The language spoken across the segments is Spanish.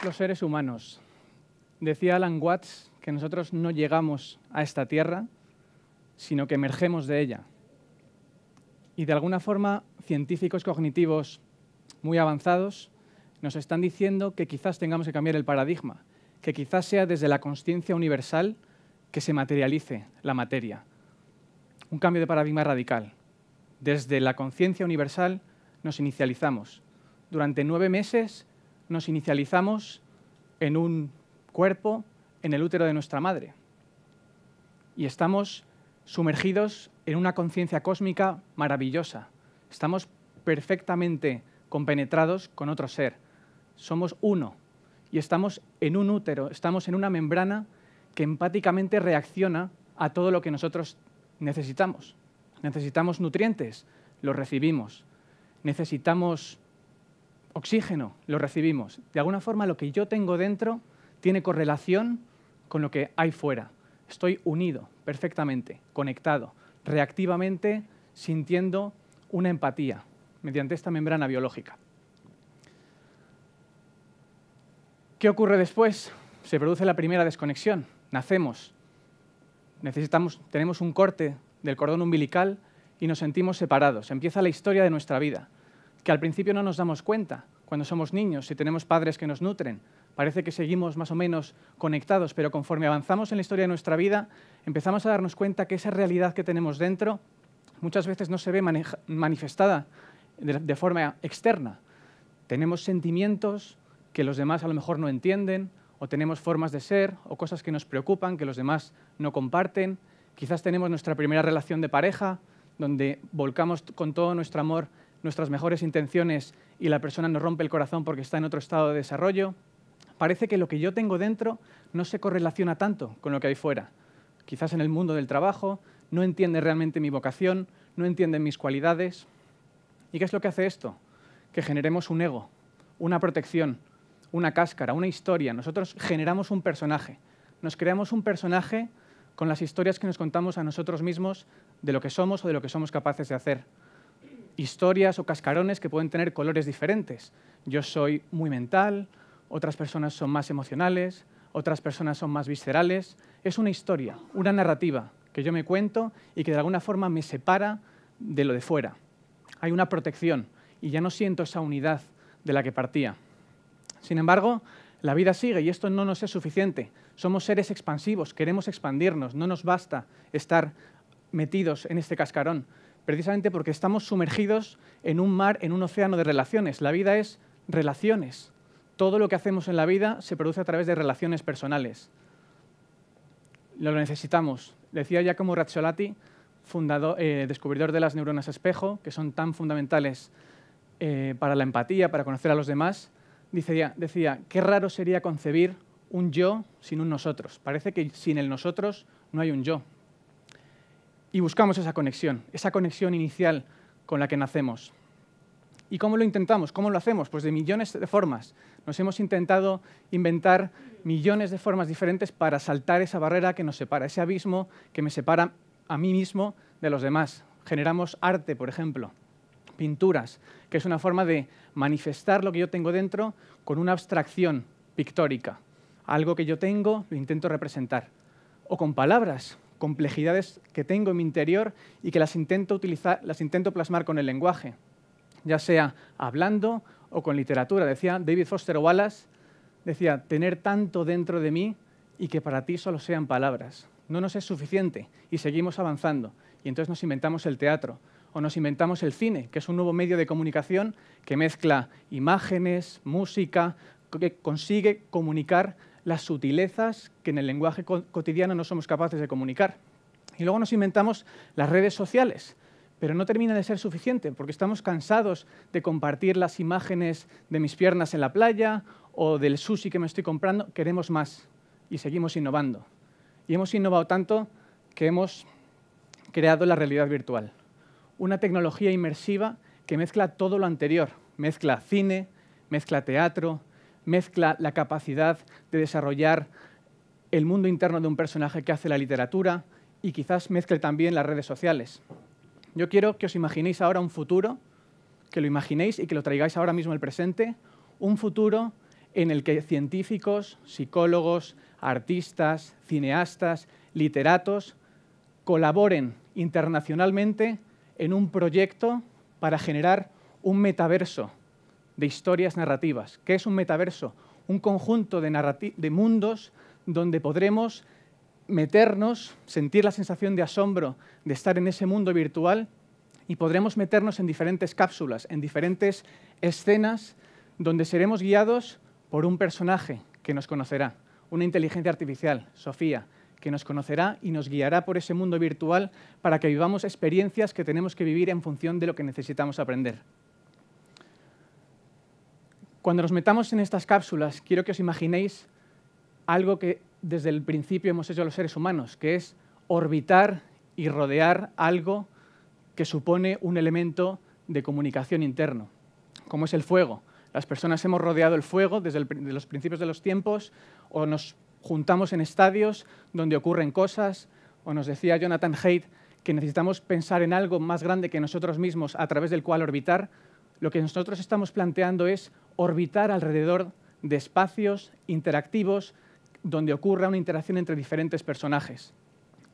los seres humanos. Decía Alan Watts que nosotros no llegamos a esta tierra, sino que emergemos de ella. Y de alguna forma, científicos cognitivos muy avanzados nos están diciendo que quizás tengamos que cambiar el paradigma, que quizás sea desde la consciencia universal que se materialice la materia. Un cambio de paradigma radical. Desde la conciencia universal nos inicializamos. Durante 9 meses nos inicializamos en un cuerpo, en el útero de nuestra madre. Y estamos sumergidos en una conciencia cósmica maravillosa. Estamos perfectamente compenetrados con otro ser. Somos uno. Y estamos en un útero, estamos en una membrana que empáticamente reacciona a todo lo que nosotros necesitamos. Necesitamos nutrientes, los recibimos. Necesitamos oxígeno, lo recibimos. De alguna forma, lo que yo tengo dentro tiene correlación con lo que hay fuera. Estoy unido perfectamente, conectado, reactivamente sintiendo una empatía mediante esta membrana biológica. ¿Qué ocurre después? Se produce la primera desconexión. Nacemos, tenemos un corte del cordón umbilical y nos sentimos separados. Empieza la historia de nuestra vida, que al principio no nos damos cuenta. Cuando somos niños, si tenemos padres que nos nutren, parece que seguimos más o menos conectados, pero conforme avanzamos en la historia de nuestra vida, empezamos a darnos cuenta que esa realidad que tenemos dentro muchas veces no se ve manifestada de forma externa. Tenemos sentimientos que los demás a lo mejor no entienden, o tenemos formas de ser, o cosas que nos preocupan, que los demás no comparten. Quizás tenemos nuestra primera relación de pareja, donde volcamos con todo nuestro amor nuestras mejores intenciones y la persona nos rompe el corazón porque está en otro estado de desarrollo. Parece que lo que yo tengo dentro no se correlaciona tanto con lo que hay fuera. Quizás en el mundo del trabajo no entiende realmente mi vocación, no entiende mis cualidades. ¿Y qué es lo que hace esto? Que generemos un ego, una protección, una cáscara, una historia. Nosotros generamos un personaje. Nos creamos un personaje con las historias que nos contamos a nosotros mismos de lo que somos o de lo que somos capaces de hacer. Historias o cascarones que pueden tener colores diferentes. Yo soy muy mental, otras personas son más emocionales, otras personas son más viscerales. Es una historia, una narrativa que yo me cuento y que de alguna forma me separa de lo de fuera. Hay una protección y ya no siento esa unidad de la que partía. Sin embargo, la vida sigue y esto no nos es suficiente. Somos seres expansivos, queremos expandirnos, no nos basta estar metidos en este cascarón, precisamente porque estamos sumergidos en un mar, en un océano de relaciones. La vida es relaciones. Todo lo que hacemos en la vida se produce a través de relaciones personales. Lo necesitamos. Decía Giacomo Razzolatti, descubridor de las neuronas espejo, que son tan fundamentales para la empatía, para conocer a los demás. Decía, qué raro sería concebir un yo sin un nosotros. Parece que sin el nosotros no hay un yo. Y buscamos esa conexión inicial con la que nacemos. ¿Y cómo lo intentamos? ¿Cómo lo hacemos? Pues de millones de formas. Nos hemos intentado inventar millones de formas diferentes para saltar esa barrera que nos separa, ese abismo que me separa a mí mismo de los demás. Generamos arte, por ejemplo, pinturas, que es una forma de manifestar lo que yo tengo dentro con una abstracción pictórica. Algo que yo tengo, lo intento representar. O con palabras, complejidades que tengo en mi interior y que las intento plasmar con el lenguaje, ya sea hablando o con literatura. Decía David Foster Wallace, tener tanto dentro de mí y que para ti solo sean palabras. No nos es suficiente y seguimos avanzando. Y entonces nos inventamos el teatro o nos inventamos el cine, que es un nuevo medio de comunicación que mezcla imágenes, música, que consigue comunicar las sutilezas que en el lenguaje cotidiano no somos capaces de comunicar. Y luego nos inventamos las redes sociales, pero no termina de ser suficiente, porque estamos cansados de compartir las imágenes de mis piernas en la playa o del sushi que me estoy comprando. Queremos más y seguimos innovando. Y hemos innovado tanto que hemos creado la realidad virtual, una tecnología inmersiva que mezcla todo lo anterior, mezcla cine, mezcla teatro, mezcla la capacidad de desarrollar el mundo interno de un personaje que hace la literatura y quizás mezcle también las redes sociales. Yo quiero que os imaginéis ahora un futuro, que lo imaginéis y que lo traigáis ahora mismo al presente, un futuro en el que científicos, psicólogos, artistas, cineastas, literatos colaboren internacionalmente en un proyecto para generar un metaverso de historias narrativas. ¿Qué es un metaverso? Un conjunto de mundos donde podremos meternos, sentir la sensación de asombro de estar en ese mundo virtual y podremos meternos en diferentes cápsulas, en diferentes escenas donde seremos guiados por un personaje que nos conocerá, una inteligencia artificial, Sofía, que nos conocerá y nos guiará por ese mundo virtual para que vivamos experiencias que tenemos que vivir en función de lo que necesitamos aprender. Cuando nos metamos en estas cápsulas, quiero que os imaginéis algo que desde el principio hemos hecho los seres humanos, que es orbitar y rodear algo que supone un elemento de comunicación interno, como es el fuego. Las personas hemos rodeado el fuego desde los principios de los tiempos, o nos juntamos en estadios donde ocurren cosas, o nos decía Jonathan Haidt que necesitamos pensar en algo más grande que nosotros mismos a través del cual orbitar. Lo que nosotros estamos planteando es orbitar alrededor de espacios interactivos donde ocurra una interacción entre diferentes personajes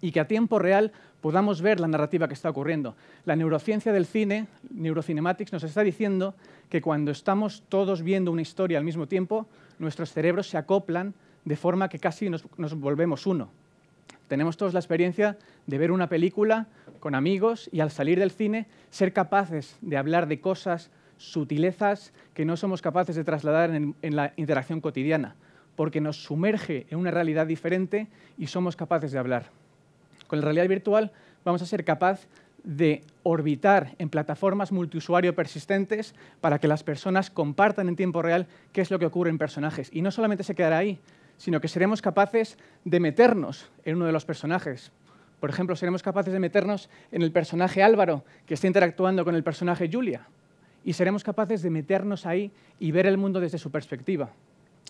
y que a tiempo real podamos ver la narrativa que está ocurriendo. La neurociencia del cine, Neurocinematics, nos está diciendo que cuando estamos todos viendo una historia al mismo tiempo, nuestros cerebros se acoplan de forma que casi nos volvemos uno. Tenemos todos la experiencia de ver una película con amigos y al salir del cine ser capaces de hablar de cosas, sutilezas que no somos capaces de trasladar en la interacción cotidiana, porque nos sumerge en una realidad diferente y somos capaces de hablar. Con la realidad virtual vamos a ser capaces de orbitar en plataformas multiusuario persistentes para que las personas compartan en tiempo real qué es lo que ocurre en personajes. Y no solamente se quedará ahí, sino que seremos capaces de meternos en uno de los personajes. Por ejemplo, seremos capaces de meternos en el personaje Álvaro, que está interactuando con el personaje Julia, y seremos capaces de meternos ahí y ver el mundo desde su perspectiva.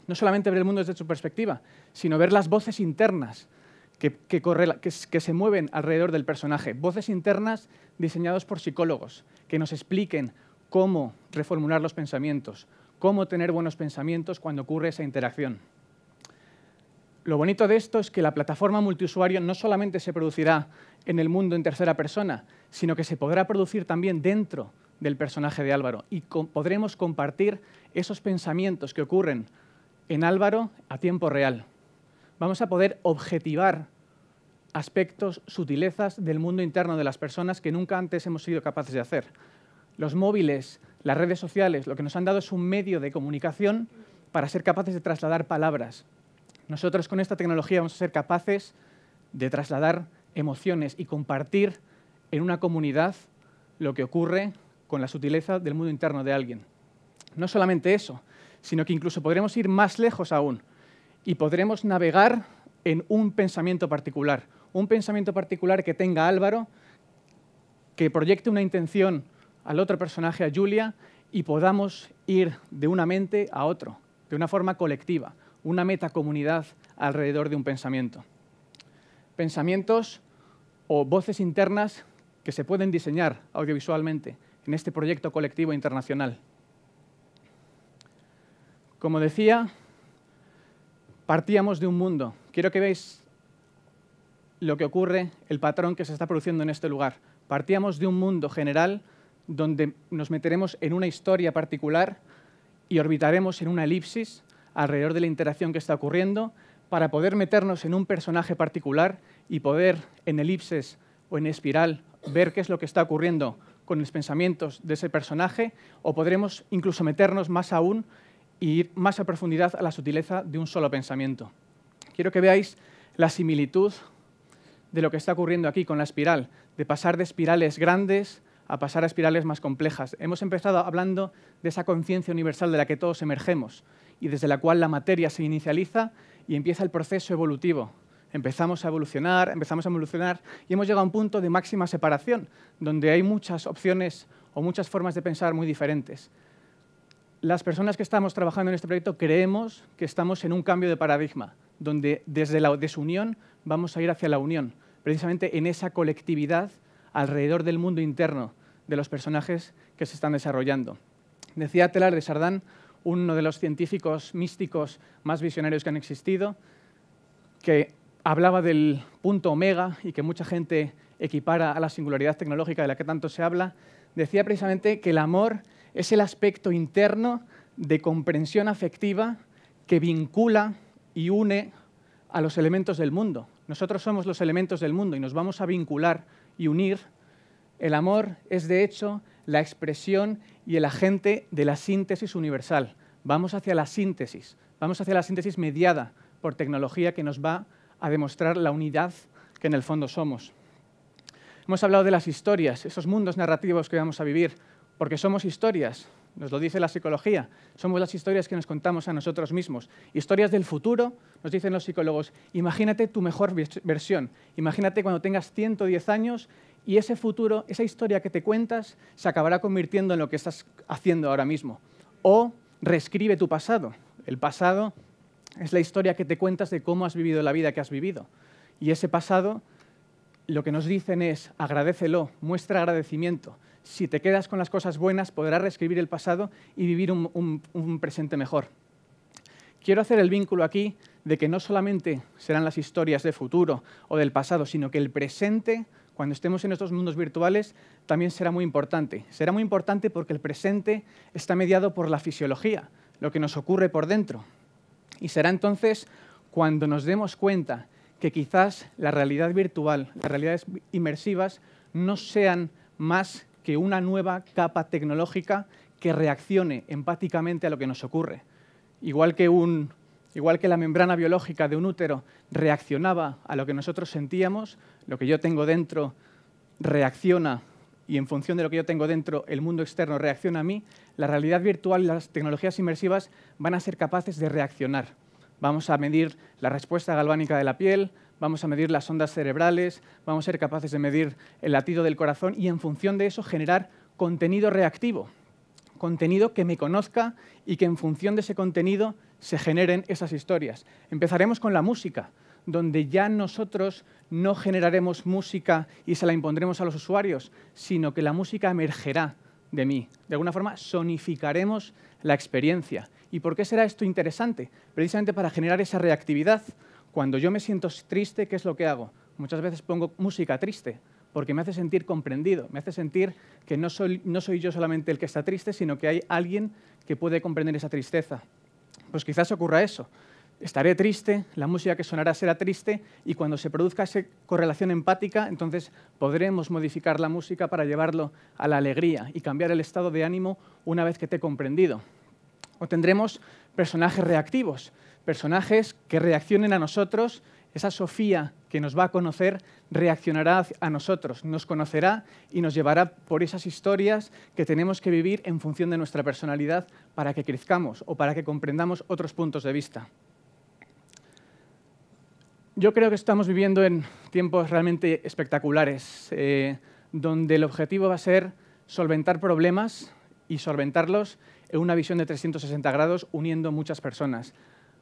No solamente ver el mundo desde su perspectiva, sino ver las voces internas que se mueven alrededor del personaje. Voces internas diseñadas por psicólogos que nos expliquen cómo reformular los pensamientos, cómo tener buenos pensamientos cuando ocurre esa interacción. Lo bonito de esto es que la plataforma multiusuario no solamente se producirá en el mundo en tercera persona, sino que se podrá producir también dentro del personaje de Álvaro y podremos compartir esos pensamientos que ocurren en Álvaro a tiempo real. Vamos a poder objetivar aspectos, sutilezas del mundo interno de las personas que nunca antes hemos sido capaces de hacer. Los móviles, las redes sociales, lo que nos han dado es un medio de comunicación para ser capaces de trasladar palabras. Nosotros con esta tecnología vamos a ser capaces de trasladar emociones y compartir en una comunidad lo que ocurre con la sutileza del mundo interno de alguien. No solamente eso, sino que incluso podremos ir más lejos aún y podremos navegar en un pensamiento particular que tenga Álvaro, que proyecte una intención al otro personaje, a Julia, y podamos ir de una mente a otro, de una forma colectiva, una metacomunidad alrededor de un pensamiento. Pensamientos o voces internas que se pueden diseñar audiovisualmente en este proyecto colectivo internacional. Como decía, partíamos de un mundo. Quiero que veáis lo que ocurre, el patrón que se está produciendo en este lugar. Partíamos de un mundo general donde nos meteremos en una historia particular y orbitaremos en una elipsis alrededor de la interacción que está ocurriendo para poder meternos en un personaje particular y poder, en elipses o en espiral, ver qué es lo que está ocurriendo con los pensamientos de ese personaje, o podremos incluso meternos más aún e ir más a profundidad a la sutileza de un solo pensamiento. Quiero que veáis la similitud de lo que está ocurriendo aquí con la espiral, de pasar de espirales grandes a pasar a espirales más complejas. Hemos empezado hablando de esa conciencia universal de la que todos emergemos y desde la cual la materia se inicializa y empieza el proceso evolutivo. Empezamos a evolucionar y hemos llegado a un punto de máxima separación, donde hay muchas opciones o muchas formas de pensar muy diferentes. Las personas que estamos trabajando en este proyecto creemos que estamos en un cambio de paradigma, donde desde la desunión vamos a ir hacia la unión, precisamente en esa colectividad alrededor del mundo interno de los personajes que se están desarrollando. Decía Teilhard de Chardin uno de los científicos místicos más visionarios que han existido, que hablaba del punto omega y que mucha gente equipara a la singularidad tecnológica de la que tanto se habla, decía precisamente que el amor es el aspecto interno de comprensión afectiva que vincula y une a los elementos del mundo. Nosotros somos los elementos del mundo y nos vamos a vincular y unir. El amor es, de hecho, la expresión y el agente de la síntesis universal. Vamos hacia la síntesis mediada por tecnología que nos va a demostrar la unidad que en el fondo somos. Hemos hablado de las historias, esos mundos narrativos que vamos a vivir, porque somos historias, nos lo dice la psicología, somos las historias que nos contamos a nosotros mismos. Historias del futuro, nos dicen los psicólogos, imagínate tu mejor versión, imagínate cuando tengas 110 años y ese futuro, esa historia que te cuentas, se acabará convirtiendo en lo que estás haciendo ahora mismo. O reescribe tu pasado. El pasado es la historia que te cuentas de cómo has vivido la vida que has vivido. Y ese pasado, lo que nos dicen es, agradécelo, muestra agradecimiento. Si te quedas con las cosas buenas, podrás reescribir el pasado y vivir un presente mejor. Quiero hacer el vínculo aquí de que no solamente serán las historias del futuro o del pasado, sino que el presente, cuando estemos en estos mundos virtuales, también será muy importante. Será muy importante porque el presente está mediado por la fisiología, lo que nos ocurre por dentro. Y será entonces cuando nos demos cuenta que quizás la realidad virtual, las realidades inmersivas, no sean más que una nueva capa tecnológica que reaccione empáticamente a lo que nos ocurre. Igual que la membrana biológica de un útero reaccionaba a lo que nosotros sentíamos, lo que yo tengo dentro reacciona y en función de lo que yo tengo dentro, el mundo externo reacciona a mí, la realidad virtual y las tecnologías inmersivas van a ser capaces de reaccionar. Vamos a medir la respuesta galvánica de la piel, vamos a medir las ondas cerebrales, vamos a ser capaces de medir el latido del corazón y en función de eso generar contenido reactivo, contenido que me conozca y que en función de ese contenido se generen esas historias. Empezaremos con la música, donde ya nosotros no generaremos música y se la impondremos a los usuarios, sino que la música emergerá de mí. De alguna forma, sonificaremos la experiencia. ¿Y por qué será esto interesante? Precisamente para generar esa reactividad. Cuando yo me siento triste, ¿qué es lo que hago? Muchas veces pongo música triste, porque me hace sentir comprendido, me hace sentir que no soy yo solamente el que está triste, sino que hay alguien que puede comprender esa tristeza. Pues quizás ocurra eso. Estaré triste, la música que sonará será triste y cuando se produzca esa correlación empática, entonces podremos modificar la música para llevarlo a la alegría y cambiar el estado de ánimo una vez que te he comprendido. O tendremos personajes reactivos, personajes que reaccionen a nosotros. Esa Sofía que nos va a conocer reaccionará a nosotros, nos conocerá y nos llevará por esas historias que tenemos que vivir en función de nuestra personalidad para que crezcamos o para que comprendamos otros puntos de vista. Yo creo que estamos viviendo en tiempos realmente espectaculares, donde el objetivo va a ser solventar problemas y solventarlos en una visión de 360 grados, uniendo muchas personas.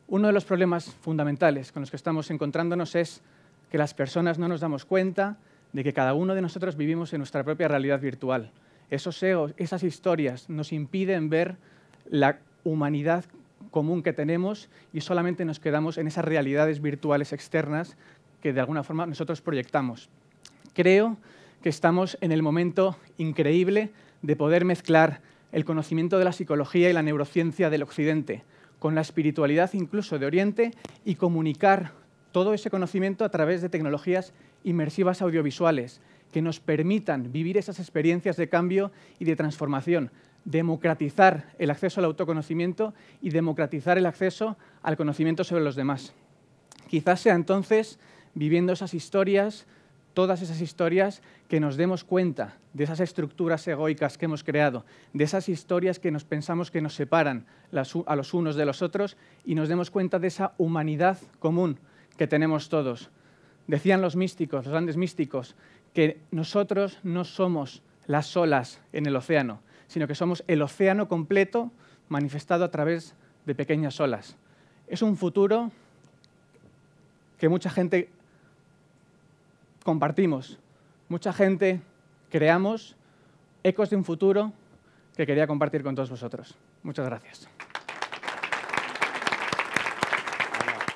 Uno de los problemas fundamentales con los que estamos encontrándonos es que las personas no nos damos cuenta de que cada uno de nosotros vivimos en nuestra propia realidad virtual. Esos egos, esas historias nos impiden ver la humanidad común que tenemos y solamente nos quedamos en esas realidades virtuales externas que de alguna forma nosotros proyectamos. Creo que estamos en el momento increíble de poder mezclar el conocimiento de la psicología y la neurociencia del Occidente con la espiritualidad incluso de Oriente y comunicar todo ese conocimiento a través de tecnologías inmersivas audiovisuales que nos permitan vivir esas experiencias de cambio y de transformación, democratizar el acceso al autoconocimiento y democratizar el acceso al conocimiento sobre los demás. Quizás sea entonces, viviendo esas historias, todas esas historias, que nos demos cuenta de esas estructuras egoicas que hemos creado, de esas historias que nos pensamos que nos separan a los unos de los otros y nos demos cuenta de esa humanidad común que tenemos todos. Decían los místicos, los grandes místicos, que nosotros no somos las olas en el océano, sino que somos el océano completo manifestado a través de pequeñas olas. Es un futuro que mucha gente compartimos, mucha gente creamos ecos de un futuro que quería compartir con todos vosotros. Muchas gracias.